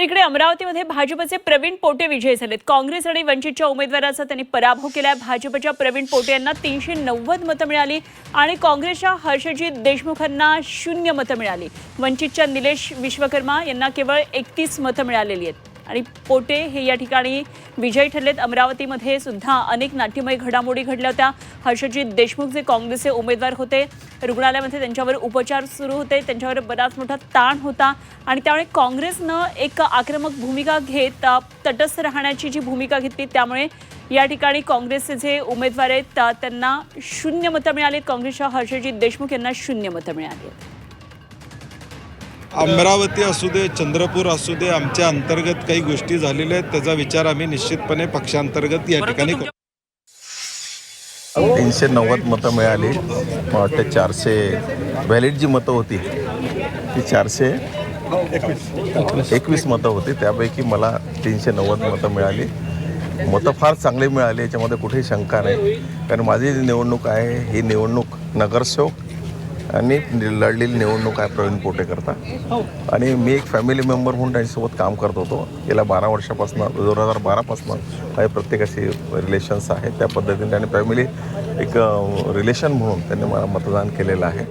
इकडे अमरावतीमध्ये भाजपचे प्रवीण पोटे विजयी झालेत। काँग्रेस आणि वंचितच्या उमेदवाराचा त्यांनी पराभव केला। भाजपच्या प्रवीण पोटे यांना 390 मतं मिळाली आणि काँग्रेसच्या हर्षजित देशमुखांना 0 मतं मिळाली। वंचितच्या निलेश विश्वकर्मा यांना केवळ 31 मतं मिळालेली आहेत आणि पोटे हे या ठिकाणी विजयी ठरलेत। अमरावतीमध्ये सुद्धा अनेक नाट्यमय घडामोडी घडल्या होत्या। हर्षजित देशमुख जे काँग्रेसचे उमेदवार होते, रुग्णालयामध्ये त्यांच्यावर उपचार सुरू होते, त्यांच्यावर बराच मोठा ताण होता आणि त्यामुळे काँग्रेसनं एक आक्रमक भूमिका घेत तटस्थ राहण्याची जी भूमिका घेतली, त्यामुळे या ठिकाणी काँग्रेसचे जे उमेदवार आहेत त्यांना 0 मतं मिळाली। काँग्रेसच्या हर्षजित देशमुख यांना 0 मतं मिळाली। अमरावती असू दे, चंद्रपूर असू दे, आमच्या अंतर्गत काही गोष्टी झालेल्या आहेत, त्याचा विचार आम्ही निश्चितपणे पक्षांतर्गत या ठिकाणी करू। 390 मतं मिळाली। मला वाटतं 400 व्हॅलिड जी मतं होती ती 421 मतं होती, त्यापैकी मला 390 मतं मिळाली। मतं फार चांगली मिळाली, याच्यामध्ये कुठेही शंका नाही, कारण माझी निवडणूक आहे ही निवडणूक नगरसेवक आणि लढलेली निवडणूक आहे प्रवीण पोटे करता आणि मी एक फॅमिली मेंबर म्हणून त्यांच्यासोबत काम करत होतो। गेल्या 12 वर्षापासून 2012पासून माझे प्रत्येकाशी रिलेशन्स आहेत, त्या पद्धतीने आणि फॅमिली एक रिलेशन म्हणून त्यांनी मला मतदान केलेलं आहे।